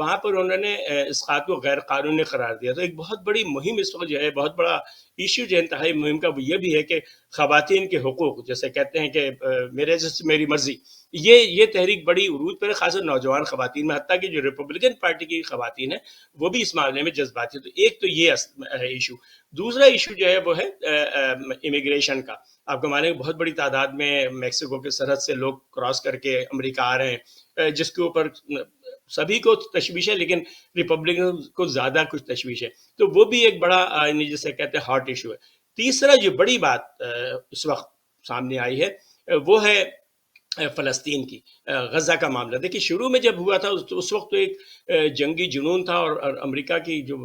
وہاں پر انہوں نے اسقاط کو غیر قانونی قرار دیا. تو ایک بہت بڑی مہم اس وقت جو ہے, بہت بڑا ایشو جو انتہائی مہم کا وہ یہ بھی ہے کہ خواتین کے حقوق, جیسے کہتے ہیں کہ میرے سے میری مرضی, یہ تحریک بڑی عروج پر ہے, خاص طور نوجوان خواتین میں, حتیٰ کہ جو ریپبلکن پارٹی کی خواتین ہیں وہ بھی اس معاملے میں جذباتی. تو ایک تو یہ ایشو. دوسرا ایشو جو ہے وہ ہے امیگریشن کا. آپ کو معلوم ہے بہت بڑی تعداد میں میکسیکو کے سرحد سے لوگ کراس کر کے امریکہ آ رہے ہیں, جس کے اوپر سبھی کو تشویش ہے, لیکن ریپبلکن کو زیادہ کچھ تشویش ہے. تو وہ بھی ایک بڑا جسے کہتے ہیں ہاٹ ایشو ہے. تیسرا جو بڑی بات اس وقت سامنے آئی ہے وہ ہے فلسطین کی, غزہ کا معاملہ. دیکھیے شروع میں جب ہوا تھا اس وقت تو ایک جنگی جنون تھا, اور امریکہ کی جو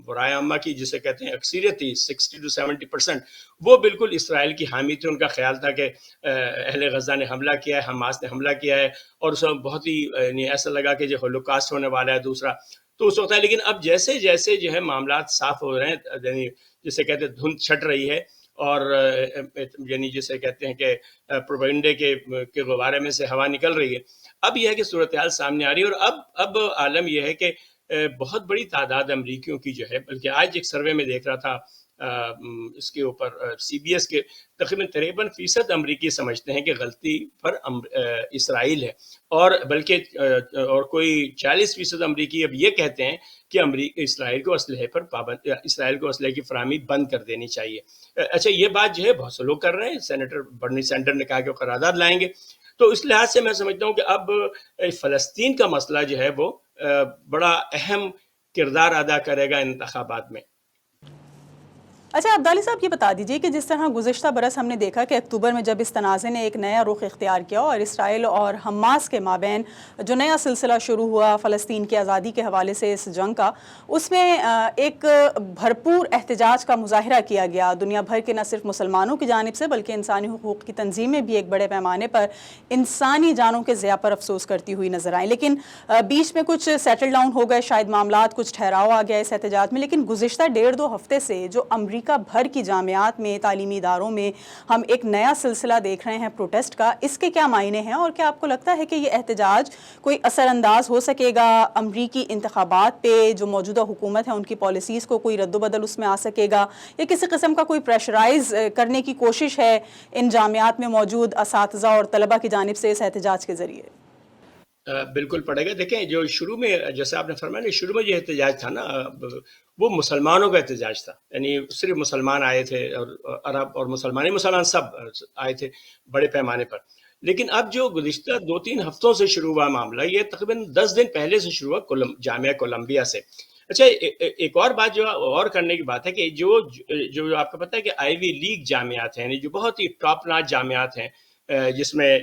برائے عامہ کی جسے کہتے ہیں اکثریت تھی 60 to 70%, وہ بالکل اسرائیل کی حامی تھی. ان کا خیال تھا کہ اہل غزہ نے حملہ کیا ہے, حماس نے حملہ کیا ہے, اور اس وقت بہت ہی ایسا لگا کہ جو ہولوکاسٹ ہونے والا ہے دوسرا, تو اس وقت ہے. لیکن اب جیسے جیسے جو ہے معاملات صاف ہو رہے ہیں, یعنی جسے کہتے ہیں دھند چھٹ رہی ہے, اور یعنی جسے کہتے ہیں کہ پروپیگنڈے کے غبارے میں سے ہوا نکل رہی ہے, اب یہ ہے کہ صورتحال سامنے آ رہی ہے. اور اب عالم یہ ہے کہ بہت بڑی تعداد امریکیوں کی جو ہے, بلکہ آج ایک سروے میں دیکھ رہا تھا اس کے اوپر CBS کے, تقریباً 53% امریکی سمجھتے ہیں کہ غلطی پر اسرائیل ہے, اور بلکہ اور کوئی 40% امریکی اب یہ کہتے ہیں کہ اسرائیل کو اسلحے کی فراہمی بند کر دینی چاہیے. اچھا, یہ بات جو ہے بہت سے لوگ کر رہے ہیں. سینیٹر برنی سینڈر نے کہا کہ وہ قرارداد لائیں گے. تو اس لحاظ سے میں سمجھتا ہوں کہ اب فلسطین کا مسئلہ جو ہے وہ بڑا اہم کردار ادا کرے گا انتخابات میں. اچھا عبدالی صاحب یہ بتا دیجیے کہ جس طرح گزشتہ برس ہم نے دیکھا کہ اکتوبر میں جب اس تنازع نے ایک نیا رخ اختیار کیا اور اسرائیل اور حماس کے مابین جو نیا سلسلہ شروع ہوا فلسطین کی آزادی کے حوالے سے اس جنگ کا, اس میں ایک بھرپور احتجاج کا مظاہرہ کیا گیا دنیا بھر کے, نہ صرف مسلمانوں کی جانب سے بلکہ انسانی حقوق کی تنظیمیں بھی ایک بڑے پیمانے پر انسانی جانوں کے ضیاع پر افسوس کرتی ہوئی نظر آئیں. لیکن بیچ میں کچھ سیٹل ڈاؤن ہو گئے, شاید معاملات, کچھ ٹھہراؤ آ گیا اس احتجاج میں. لیکن گزشتہ 1.5-2 ہفتے سے جو امریکہ بھر کی جامعات میں, تعلیمی اداروں میں ہم ایک نیا سلسلہ دیکھ رہے ہیں پروٹیسٹ کا, اس کے کیا معنی ہیں, اور کیا آپ کو لگتا ہے کہ یہ احتجاج کوئی اثر انداز ہو سکے گا امریکی انتخابات پہ, جو موجودہ حکومت ہے ان کی پالیسیز کو کوئی رد و بدل اس میں آ سکے گا, یا کسی قسم کا کوئی پریشرائز کرنے کی کوشش ہے ان جامعات میں موجود اساتذہ اور طلبہ کی جانب سے اس احتجاج کے ذریعے؟ بالکل پڑے گا. دیکھیں جو شروع میں جیسے آپ نے فرمایا, شروع میں جو احتجاج تھا نا وہ مسلمانوں کا احتجاج تھا, یعنی صرف مسلمان آئے تھے, اور عرب اور مسلمان سب آئے تھے بڑے پیمانے پر. لیکن اب جو گزشتہ 2-3 ہفتوں سے شروع ہوا معاملہ, یہ تقریباً 10 دن پہلے سے شروع ہوا جامعہ کولمبیا سے. اچھا, ایک اور بات جو اور کرنے کی بات ہے کہ جو آپ کو پتہ ہے کہ آئیوی لیگ جامعات ہیں, یعنی جو بہت ہی ٹاپ ناچ جامعات ہیں, جس میں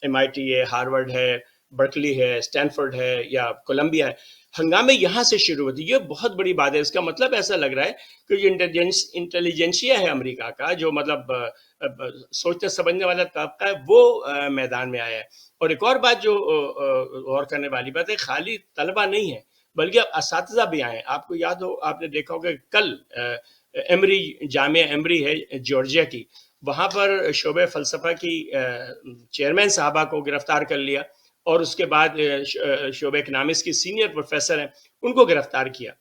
MIT ہے, ہارورڈ ہے, برکلی ہے, اسٹینفورڈ ہے یا کولمبیا ہے, ہنگامے یہاں سے شروع ہوتی. یہ بہت بڑی بات ہے. اس کا مطلب ایسا لگ رہا ہے کہ جو انٹیلیجنسیا ہے امریکہ کا, جو مطلب سوچنے سمجھنے والا طبقہ ہے, وہ میدان میں آیا ہے. اور ایک اور بات جو غور کرنے والی بات ہے, خالی طلبہ نہیں ہے بلکہ اب اساتذہ بھی آئے ہیں. آپ کو یاد ہو, آپ نے دیکھا ہوگا کل جامعہ ایمری ہے جارجیا کی, وہاں پر شعبہ فلسفہ کی چیئرمین صاحبہ کو گرفتار کر لیا, اور اس کے بعد شعبہ اکنامکس کی سینئر پروفیسر ہیں ان کو گرفتار کیا,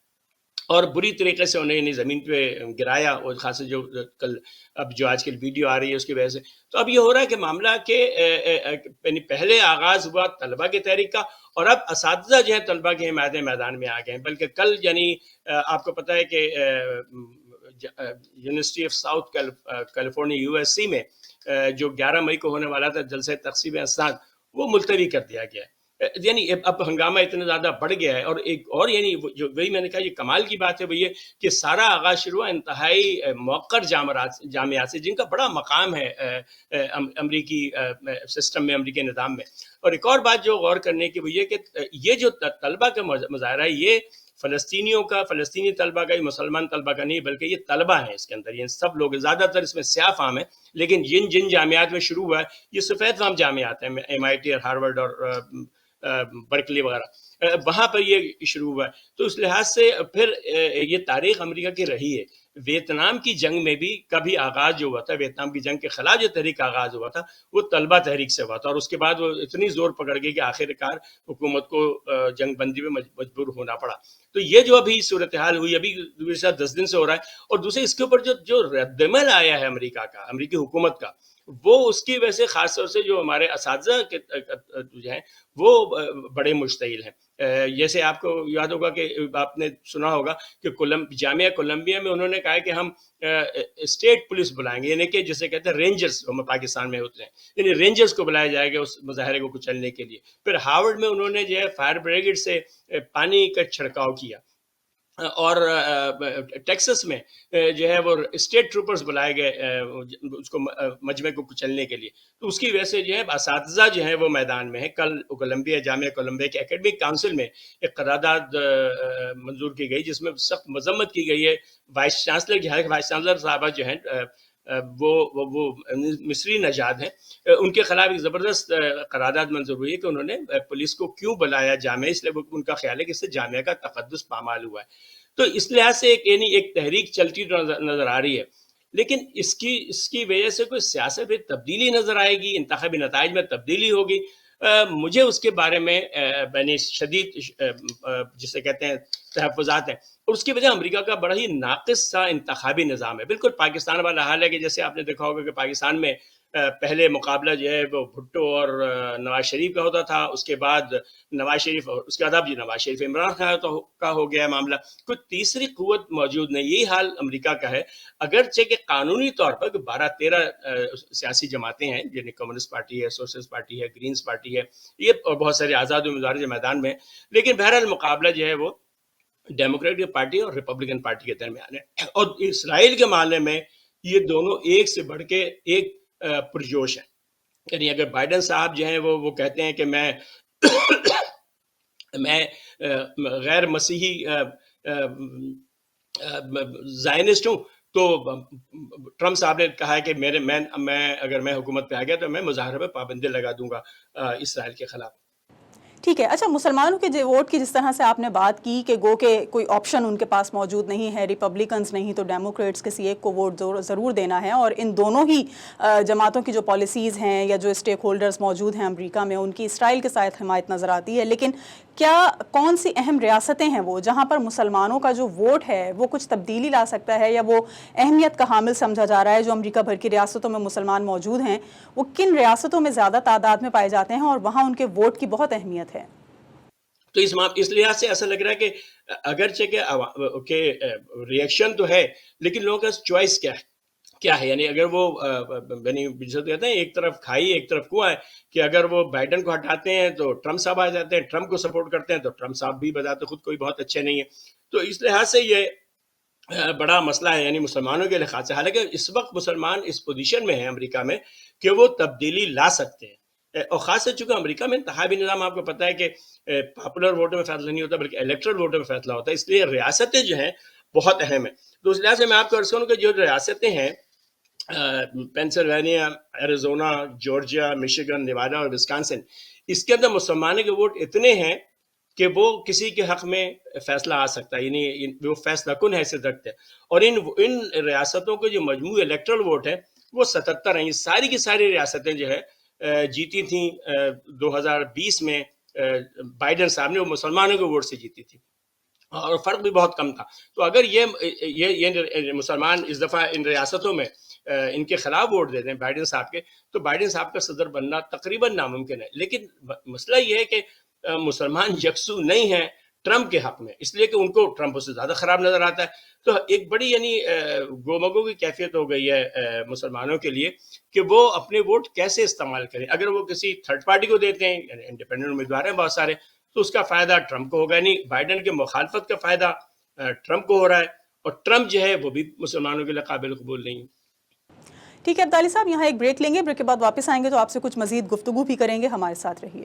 اور بری طریقے سے انہیں زمین پہ گرایا, اور خاص جو کل اب جو آج کل ویڈیو آ رہی ہے اس کی وجہ سے. تو اب یہ ہو رہا ہے کہ معاملہ کہ پہلے آغاز ہوا طلبہ کی تحریک کا, اور اب اساتذہ جو ہیں طلبہ کے حمایت میدان میں آ گئے ہیں. بلکہ کل یعنی آپ کو پتہ ہے کہ university of south California USA میں جو 11 مئی کو ہونے والا تھا جلسہ تقسیم اسناد, وہ ملتوی کر دیا گیا ہے. یعنی اب ہنگامہ اتنا زیادہ بڑھ گیا ہے. اور ایک اور یعنی جو وہی میں نے کہا یہ کمال کی بات ہے وہ یہ کہ سارا آغاز شروع ہوا انتہائی موقر جامعات سے, جن کا بڑا مقام ہے امریکی سسٹم میں, امریکی نظام میں. اور ایک اور بات جو غور کرنے کی وہ یہ کہ یہ جو طلبہ کا مظاہرہ ہے, یہ فلسطینی طلبہ کا, یہ مسلمان طلبہ کا نہیں, بلکہ یہ طلبہ ہیں اس کے اندر. یہ سب لوگ, زیادہ تر اس میں سیاہ فام ہیں, لیکن جن جامعات میں شروع ہوا ہے یہ سفید فام جامعات ہیں, MIT اور ہارورڈ اور برکلی وغیرہ. وہاں پر یہ شروع ہوا ہے. تو اس لحاظ سے پھر یہ تاریخ امریکہ کی رہی ہے. ویتنام کی جنگ میں بھی کبھی آغاز جو ہوا تھا، ویتنام کی جنگ کے خلاف جو تحریک آغاز ہوا تھا وہ طلبہ تحریک سے ہوا تھا، اور اس کے بعد وہ اتنی زور پکڑ گئی کہ آخر کار حکومت کو جنگ بندی میں مجبور ہونا پڑا. تو یہ جو ابھی صورتحال ہوئی ابھی 10 دن سے ہو رہا ہے. اور دوسرے اس کے اوپر جو رد عمل آیا ہے امریکہ کا، امریکی حکومت کا، وہ اس کی وجہ سے خاص طور سے جو ہمارے اساتذہ جو ہیں وہ بڑے مشتعل ہیں. جیسے آپ کو یاد ہوگا کہ آپ نے سنا ہوگا کہ جامعہ کولمبیا میں انہوں نے کہا کہ ہم اسٹیٹ پولیس بلائیں گے، یعنی کہ جسے کہتے ہیں رینجرز، ہم پاکستان میں ہوتے ہیں، یعنی رینجرز کو بلایا جائے گا اس مظاہرے کو کچلنے کے لیے. پھر ہارورڈ میں انہوں نے جو ہے فائر بریگیڈ سے پانی کا چھڑکاؤ کیا، اور ٹیکسس میں جو ہے وہ اسٹیٹ ٹروپرز بلائے گئے اس کو مجمع کو کچلنے کے لیے. تو اس کی وجہ سے جو ہے اساتذہ جو ہیں وہ میدان میں ہیں. کل کولمبیا، جامعہ کولمبیا کے اکیڈمک کونسل میں ایک قرارداد منظور کی گئی جس میں سخت مذمت کی گئی ہے وائس چانسلر کی. حالانکہ وائس چانسلر صاحبہ جو ہیں وہ مصری نژاد ہیں، ان کے خلاف ایک زبردست قرارداد منظور ہوئی ہے کہ انہوں نے پولیس کو کیوں بلایا جامعہ، اس لیے ان کا خیال ہے کہ اس سے جامعہ کا تقدس پامال ہوا ہے. تو اس لحاظ سے ایک تحریک چلتی نظر آ رہی ہے. لیکن اس کی وجہ سے کوئی سیاست میں تبدیلی نظر آئے گی، انتخابی نتائج میں تبدیلی ہوگی، مجھے اس کے بارے میں شدید جسے کہتے ہیں تحفظات ہیں. اور اس کی وجہ امریکہ کا بڑا ہی ناقص سا انتخابی نظام ہے. بالکل پاکستان والا حال ہے کہ جیسے آپ نے دیکھا ہوگا کہ پاکستان میں پہلے مقابلہ جو ہے وہ بھٹو اور نواز شریف کا ہوتا تھا، اس کے بعد نواز شریف، اور اس کے بعد اب جی نواز شریف عمران خان کا ہو گیا معاملہ. کوئی تیسری قوت موجود نہیں. یہی حال امریکہ کا ہے. اگرچہ کہ قانونی طور پر 12-13 سیاسی جماعتیں ہیں، یعنی کمیونسٹ پارٹی ہے، سوشلسٹ پارٹی ہے، گرینز پارٹی ہے، یہ اور بہت سارے آزاد امیدوار جو میدان میں، لیکن بہرحال مقابلہ جو ہے وہ ڈیموکریٹک پارٹی اور ریپبلکن پارٹی کے درمیان ہے. اور اسرائیل کے معاملے میں یہ دونوں ایک سے بڑھ کے ایک پرجوش ہیں. یعنی اگر بائیڈن صاحب جو ہیں وہ کہتے ہیں کہ میں غیر مسیحی زائنسٹ ہوں، تو ٹرمپ صاحب نے کہا ہے کہ اگر میں حکومت پہ آ گیا تو میں مظاہرے پہ پابندی لگا دوں گا اسرائیل کے خلاف. ٹھیک ہے. اچھا، مسلمانوں کے ووٹ کی جس طرح سے آپ نے بات کی کہ گو کہ کوئی آپشن ان کے پاس موجود نہیں ہے، ریپبلکنز نہیں تو ڈیموکریٹس، کسی ایک کو ووٹ ضرور دینا ہے، اور ان دونوں ہی جماعتوں کی جو پالیسیز ہیں یا جو اسٹیک ہولڈرز موجود ہیں امریکہ میں، ان کی اسرائیل کے ساتھ حمایت نظر آتی ہے. لیکن کون سی اہم ریاستیں ہیں وہ جہاں پر مسلمانوں کا جو ووٹ ہے وہ کچھ تبدیلی لا سکتا ہے یا وہ اہمیت کا حامل سمجھا جا رہا ہے؟ جو امریکہ بھر کی ریاستوں میں مسلمان موجود ہیں، وہ کن ریاستوں میں زیادہ تعداد میں پائے جاتے ہیں اور وہاں ان کے ووٹ کی بہت اہمیت ہے؟ تو اس لحاظ سے ایسا لگ رہا ہے کہ اگرچہ کہ ریئیکشن تو ہے، لیکن لوگوں کا چوائس کیا ہے. یعنی اگر وہ کہتے ہیں ایک طرف کھائی ایک طرف کنواں ہے، کہ اگر وہ بائیڈن کو ہٹاتے ہیں تو ٹرمپ صاحب آ جاتے ہیں، ٹرمپ کو سپورٹ کرتے ہیں تو ٹرمپ صاحب بھی بذات خود کوئی بہت اچھے نہیں ہیں. تو اس لحاظ سے یہ بڑا مسئلہ ہے، یعنی مسلمانوں کے لحاظ سے. حالانکہ اس وقت مسلمان اس پوزیشن میں ہیں امریکہ میں کہ وہ تبدیلی لا سکتے ہیں. اور خاص طور چونکہ امریکہ میں انتخابی نظام آپ کو پتہ ہے کہ پاپولر ووٹوں میں فیصلہ نہیں ہوتا بلکہ الیکٹرل ووٹوں میں فیصلہ ہوتا ہے، اس لیے ریاستیں جو ہیں بہت اہم ہیں. تو اس لحاظ سے میں آپ کو عرض کروں کہ جو ریاستیں ہیں پینسلوانیا، ایریزونا، جارجیا، مشیگن، نیواڈا اور وسکانسن، اس کے اندر مسلمانوں کے ووٹ اتنے ہیں کہ وہ کسی کے حق میں فیصلہ آ سکتا ہے، یعنی وہ فیصلہ کن حیثیت رکھتے ہیں. اور ان ریاستوں کے جو مجموعی الیکٹرل ووٹ ہیں وہ 77 ہیں. یہ ساری کی ساری ریاستیں جو ہے جیتی تھیں 2020 میں بائیڈن صاحب نے، وہ مسلمانوں کے ووٹ سے جیتی تھی اور فرق بھی بہت کم تھا. تو اگر یہ مسلمان اس دفعہ ان ریاستوں میں ان کے خلاف ووٹ دیتے ہیں بائیڈن صاحب کے، تو بائیڈن صاحب کا صدر بننا تقریباً ناممکن ہے. لیکن مسئلہ یہ ہے کہ مسلمان یکسو نہیں ہیں ٹرمپ کے حق میں، اس لیے کہ ان کو ٹرمپ سے زیادہ خراب نظر آتا ہے. تو ایک بڑی یعنی گومگو کی کیفیت ہو گئی ہے مسلمانوں کے لیے کہ وہ اپنے ووٹ کیسے استعمال کریں. اگر وہ کسی تھرڈ پارٹی کو دیتے ہیں، یعنی انڈیپینڈنٹ امیدوار ہیں بہت سارے، تو اس کا فائدہ ٹرمپ کو ہوگا. یعنی بائیڈن کے مخالفت کا فائدہ ٹرمپ کو ہو رہا ہے، اور ٹرمپ جو ہے وہ بھی مسلمانوں کے لیے قابل قبول نہیں. ٹھیک ہے عبدالی صاحب، یہاں ایک بریک لیں گے، بریک کے بعد واپس آئیں گے تو آپ سے کچھ مزید گفتگو بھی کریں گے. ہمارے ساتھ رہیے.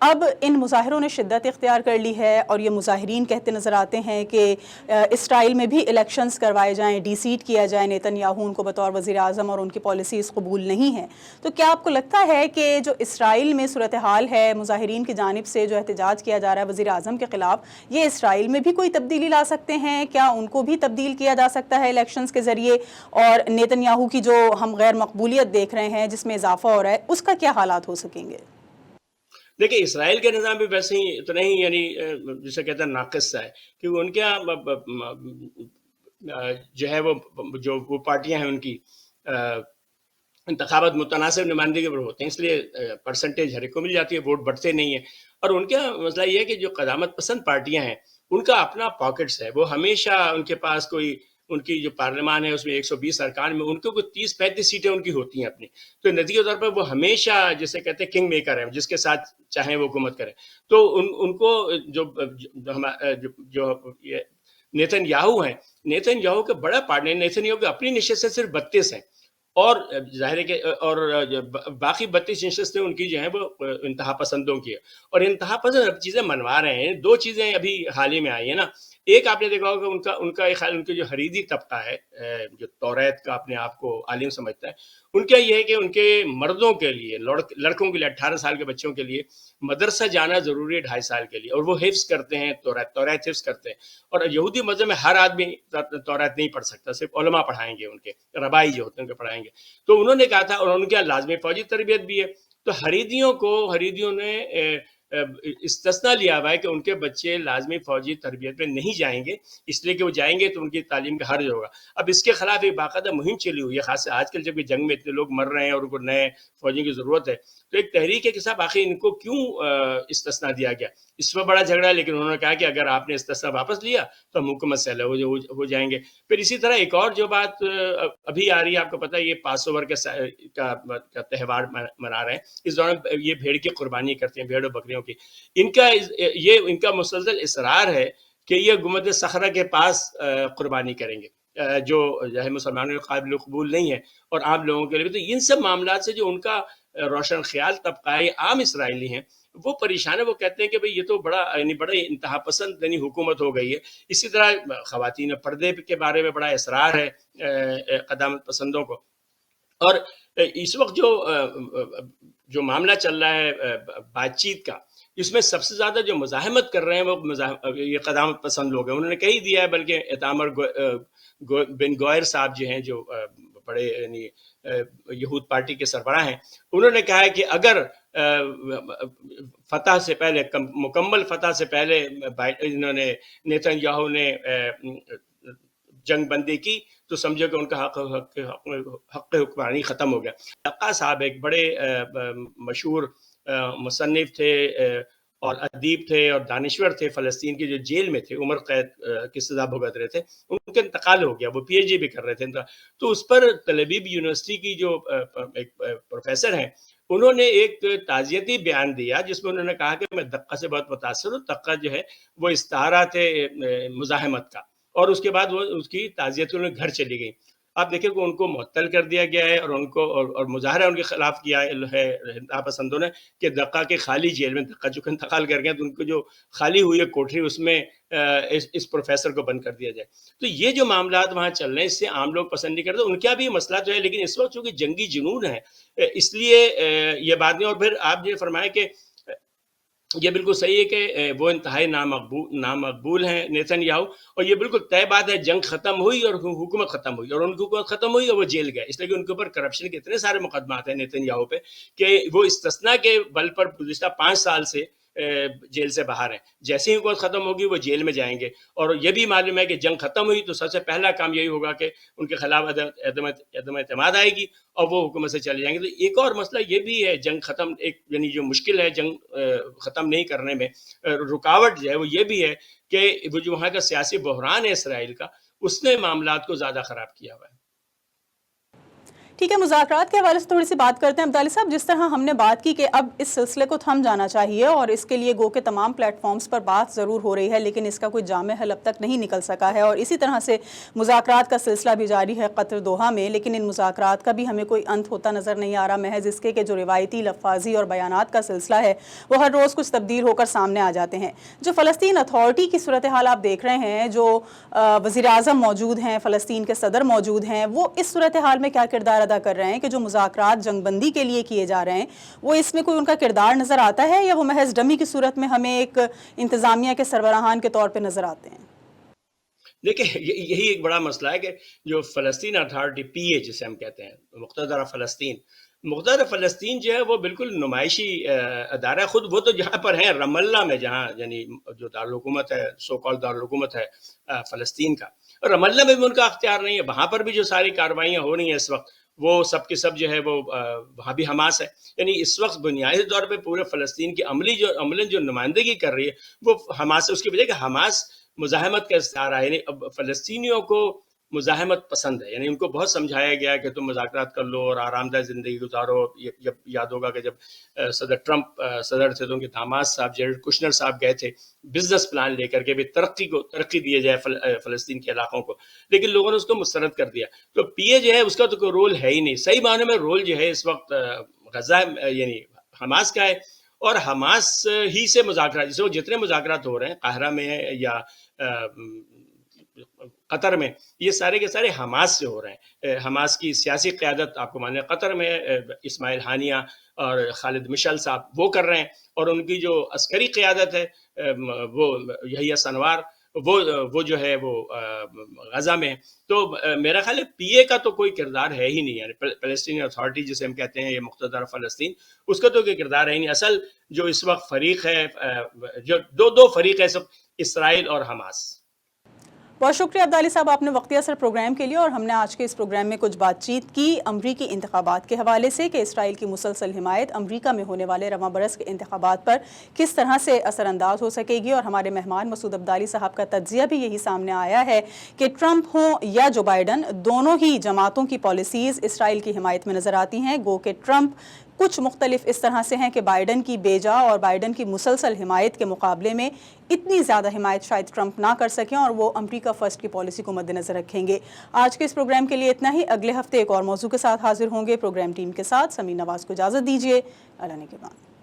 اب ان مظاہروں نے شدت اختیار کر لی ہے اور یہ مظاہرین کہتے نظر آتے ہیں کہ اسرائیل میں بھی الیکشنز کروائے جائیں، ڈی سیٹ کیا جائے نیتن یاہو ان کو بطور وزیر اعظم، اور ان کی پالیسیز قبول نہیں ہیں. تو کیا آپ کو لگتا ہے کہ جو اسرائیل میں صورتحال ہے، مظاہرین کی جانب سے جو احتجاج کیا جا رہا ہے وزیر اعظم کے خلاف، یہ اسرائیل میں بھی کوئی تبدیلی لا سکتے ہیں؟ کیا ان کو بھی تبدیل کیا جا سکتا ہے الیکشنز کے ذریعے؟ اور نیتن یاہو کی جو ہم غیر مقبولیت دیکھ رہے ہیں جس میں اضافہ ہو رہا ہے، اس کا کیا حالات ہو سکیں گے؟ دیکھیں اسرائیل کا نظام بھی ویسے ہی اتنا ہی یعنی جسے کہتے ہیں ناقص سا ہے، کیونکہ ان کے یہاں جو ہے وہ پارٹیاں ہیں ان کی انتخابات متناسب نمائندگی پر ہوتے ہیں، اس لیے پرسنٹیج ہر ایک کو مل جاتی ہے، ووٹ بڑھتے نہیں ہیں. اور ان کا مسئلہ یہ ہے کہ جو قدامت پسند پارٹیاں ہیں ان کا اپنا پاکٹس ہے، وہ ہمیشہ ان کے پاس کوئی ان کی جو پارلیمان ہے اس میں 120 ارکان میں ان کو کوئی 30-35 سیٹیں ان کی ہوتی ہیں اپنی، تو نتیجے طور پر وہ ہمیشہ جسے کہتے ہیں کنگ میکر ہیں، جس کے ساتھ چاہیں وہ حکومت کریں. تو ان کو جو نیتن یاہو ہیں، نیتن یاہو کے بڑا پارٹنر، نیتن یاہو کی اپنی نشستیں صرف 32 ہیں، اور ظاہر ہے کہ اور باقی 32 نشستیں ان کی جو ہیں وہ انتہا پسندوں کی ہے، اور انتہا پسند اب چیزیں منوا رہے ہیں. دو چیزیں ابھی حال ہی میں آئی ہیں نا، ایک آپ نے دیکھا ہوگا ان کا ایک خیال، ان کے جو حریدی طبقہ ہے جو توریت کا اپنے آپ کو عالم سمجھتا ہے، ان کا یہ ہے کہ ان کے مردوں کے لیے، لڑکوں کے لیے 18 سال کے بچوں کے لیے مدرسہ جانا ضروری ہے 2.5 سال کے لیے، اور وہ حفظ کرتے ہیں توریت حفظ کرتے ہیں. اور یہودی مذہب میں ہر آدمی توریت نہیں پڑھ سکتا، صرف علماء پڑھائیں گے، ان کے ربائی جو ہوتے ہیں ان کے پڑھائیں گے. تو انہوں نے کہا تھا، اور ان کے لازمی فوجی تربیت بھی ہے، تو حریدیوں نے استثنا لیا ہوا ہے کہ ان کے بچے لازمی فوجی تربیت میں نہیں جائیں گے، اس لیے کہ وہ جائیں گے تو ان کی تعلیم کا حرج ہوگا. اب اس کے خلاف ایک باقاعدہ مہم چلی ہوئی ہے، خاص آج کل جب کہ جنگ میں اتنے لوگ مر رہے ہیں اور ان کو نئے فوجیوں کی ضرورت ہے، تو ایک تحریک ہے کہ صاحب آخر ان کو کیوں استثنا دیا گیا. اس میں بڑا جھگڑا ہے، لیکن انہوں نے کہا کہ اگر آپ نے استثنا واپس لیا تو ہم حکومت سے الگ ہو جائیں گے. پھر اسی طرح ایک اور جو بات ابھی آ رہی ہے، آپ کو پتہ ہے یہ پاس اوور کا تہوار منا رہے ہیں، اس دوران یہ بھیڑ کی قربانی کرتے ہیں، بھیڑ و بکریوں کی. ان کا مسلسل اصرار ہے کہ یہ گنبد صخرہ کے پاس قربانی کریں گے، جو ہے مسلمانوں کے قابل قبول نہیں ہے، اور عام لوگوں کے لیے. تو ان سب معاملات سے جو ان کا روشن خیال طبقہ ہے، عام اسرائیلی ہیں، وہ پریشان ہے. وہ کہتے ہیں کہ بھئی یہ تو بڑا انتہا پسند حکومت ہو گئی ہے. اسی طرح خواتین پردے کے بارے میں بڑا اصرار ہے قدامت پسندوں کو. اور اس وقت جو معاملہ چل رہا ہے بات چیت کا، اس میں سب سے زیادہ جو مزاحمت کر رہے ہیں وہ یہ قدامت پسند لوگ ہیں. انہوں نے کہی دیا ہے، بلکہ ایتامر بن گوئر صاحب جو ہیں، جو بڑے یعنی یہود پارٹی کے سربراہ ہیں، انہوں نے کہا ہے کہ اگر فتح سے پہلے، مکمل فتح سے پہلے انہوں نے نیتن یاہو نے جنگ بندی کی تو سمجھو کہ ان کا حق حکمرانی ختم ہو گیا. دقا صاحب ایک بڑے مشہور مصنف تھے اور ادیب تھے اور دانشور تھے، فلسطین کی جو جیل میں تھے، عمر قید کی سزا بھگت رہے تھے، ان کا انتقال ہو گیا. وہ پی ایچ ڈی بھی کر رہے تھے. تو اس پر تل ابیب یونیورسٹی کی جو ایک پروفیسر ہیں، انہوں نے ایک تعزیتی بیان دیا جس میں انہوں نے کہا کہ میں دقا سے بہت متاثر ہوں. دقا جو ہے وہ استعارہ تھے مزاحمت کا، اور اس کے بعد وہ اس کی تعزیت انہوں نے گھر چلی گئی. آپ دیکھیں کہ ان کو معطل کر دیا گیا ہے، اور ان کو اور مظاہرہ ان کے خلاف کیا ہے ناپسندوں نے کہ دقا کے خالی جیل میں، دقا چونکہ انتقال کر گیا تو ان کو جو خالی ہوئی ہے کوٹری، اس میں اس پروفیسر کو بند کر دیا جائے. تو یہ جو معاملات وہاں چل رہے ہیں، اس سے عام لوگ پسند نہیں کرتے. ان کا بھی مسئلہ تو ہے، لیکن اس وقت چونکہ جنگی جنون ہے، اس لیے یہ بات نہیں. اور پھر آپ یہ فرمائیں کہ یہ بالکل صحیح ہے کہ وہ انتہائی نامقبول ہیں نیتن یاہو، اور یہ بالکل طے بات ہے جنگ ختم ہوئی اور حکومت ختم ہوئی، اور ان کی حکومت ختم ہوئی اور وہ جیل گئے، اس لیے کہ ان کے اوپر کرپشن کے اتنے سارے مقدمات ہیں نیتن یاہو پہ کہ وہ استثنا کے بل پر گزشتہ 5 سال سے جیل سے باہر ہیں. جیسے ہی حکومت ختم ہوگی وہ جیل میں جائیں گے. اور یہ بھی معلوم ہے کہ جنگ ختم ہوئی تو سب سے پہلا کام یہی ہوگا کہ ان کے خلاف عدم اعتماد آئے گی اور وہ حکومت سے چلے جائیں گے. تو ایک اور مسئلہ یہ بھی ہے جنگ ختم، ایک یعنی جو مشکل ہے جنگ ختم نہیں کرنے میں، رکاوٹ جو ہے وہ یہ بھی ہے کہ وہ جو وہاں کا سیاسی بحران ہے اسرائیل کا، اس نے معاملات کو زیادہ خراب کیا ہوا ہے. ٹھیک ہے، مذاکرات کے حوالے سے تھوڑی سی بات کرتے ہیں عبدالی صاحب. جس طرح ہم نے بات کی کہ اب اس سلسلے کو تھم جانا چاہیے اور اس کے لیے گو کہ تمام پلیٹ فارمز پر بات ضرور ہو رہی ہے لیکن اس کا کوئی جامع حل اب تک نہیں نکل سکا ہے، اور اسی طرح سے مذاکرات کا سلسلہ بھی جاری ہے قطر دوحہ میں، لیکن ان مذاکرات کا بھی ہمیں کوئی انت ہوتا نظر نہیں آ رہا، محض اس کے کہ جو روایتی لفاظی اور بیانات کا سلسلہ ہے وہ ہر روز کچھ تبدیل ہو کر سامنے آ جاتے ہیں. جو فلسطین اتھارٹی کی صورتحال آپ دیکھ رہے ہیں، جو وزیر اعظم موجود ہیں، فلسطین کے صدر موجود ہیں، وہ اس صورتحال میں کیا کردار ادا کر رہے ہیں کہ جو مذاکرات جنگ بندی کے لیے کیے جا رہے ہیں وہ اس میں کوئی ان کا کردار نظر آتا ہے یا وہ محض ڈمی کی صورت میں ہمیں ایک انتظامیہ کے سربراہان کے طور پہ نظر آتے ہیں؟ دیکھیں یہی ایک بڑا مسئلہ ہے کہ جو فلسطین اتھارٹی پی اے جسے ہم کہتے ہیں، مقتدر فلسطین جو ہے وہ بالکل نمائشی ادارہ ہے. خود وہ تو جہاں پر ہیں رام اللہ میں، جہاں یعنی جو دارالحکومت ہے، سو کال دارالحکومت ہے فلسطین کا، اور رام اللہ میں بھی ان کا اختیار نہیں ہے. وہاں پر بھی جو ساری کارروائیاں ہو رہی ہیں اس وقت وہ سب کے سب جو ہے وہ وہاں بھی حماس ہے. یعنی اس وقت بنیادی طور پہ پورے فلسطین کی عملاً جو نمائندگی کر رہی ہے وہ حماس ہے. اس کی وجہ کہ حماس مزاحمت کا استعارہ ہے، یعنی اب فلسطینیوں کو مزاحمت پسند ہے. یعنی ان کو بہت سمجھایا گیا کہ تم مذاکرات کر لو اور آرام دہ زندگی گزارو. یاد ہوگا کہ جب صدر ٹرمپ صدر تھے تو ان کے داماد صاحب جیرڈ کشنر صاحب گئے تھے بزنس پلان لے کر کے بھی ترقی دیے جائے فلسطین کے علاقوں کو، لیکن لوگوں نے اس کو مسترد کر دیا. تو پی اے جو ہے اس کا تو کوئی رول ہے ہی نہیں. صحیح معنی میں رول جو ہے اس وقت غزہ یعنی حماس کا ہے، اور حماس ہی سے مذاکرات، جسے وہ جتنے مذاکرات ہو رہے ہیں قاہرہ میں یا قطر میں، یہ سارے کے سارے حماس سے ہو رہے ہیں. حماس کی سیاسی قیادت آپ کو معلوم ہے قطر میں اسماعیل ہانیہ اور خالد مشعل صاحب وہ کر رہے ہیں، اور ان کی جو عسکری قیادت ہے وہ یحییٰ سنوار وہ جو ہے وہ غزہ میں ہے. تو میرا خیال ہے پی اے کا تو کوئی کردار ہے ہی نہیں. یعنی فلسطینی اتھارٹی جسے ہم کہتے ہیں، یہ مقتدر فلسطین، اس کا تو کوئی کردار ہے ہی نہیں. اصل جو اس وقت فریق ہے، جو دو فریق ہے سب، اسرائیل اور حماس. بہت شکریہ عبدالی صاحب آپ نے وقتی اثر پروگرام کے لیے، اور ہم نے آج کے اس پروگرام میں کچھ بات چیت کی امریکی انتخابات کے حوالے سے کہ اسرائیل کی مسلسل حمایت امریکہ میں ہونے والے رواں برس کے انتخابات پر کس طرح سے اثر انداز ہو سکے گی. اور ہمارے مہمان مسعود عبدالی صاحب کا تجزیہ بھی یہی سامنے آیا ہے کہ ٹرمپ ہوں یا جو بائیڈن، دونوں ہی جماعتوں کی پالیسیز اسرائیل کی حمایت میں نظر آتی ہیں. گو کہ ٹرمپ کچھ مختلف اس طرح سے ہیں کہ بائیڈن کی بیجا اور بائیڈن کی مسلسل حمایت کے مقابلے میں اتنی زیادہ حمایت شاید ٹرمپ نہ کر سکیں، اور وہ امریکہ فرسٹ کی پالیسی کو مد نظر رکھیں گے. آج کے اس پروگرام کے لیے اتنا ہی. اگلے ہفتے ایک اور موضوع کے ساتھ حاضر ہوں گے. پروگرام ٹیم کے ساتھ سمین نواز کو اجازت دیجیے. اللہ نگہبان.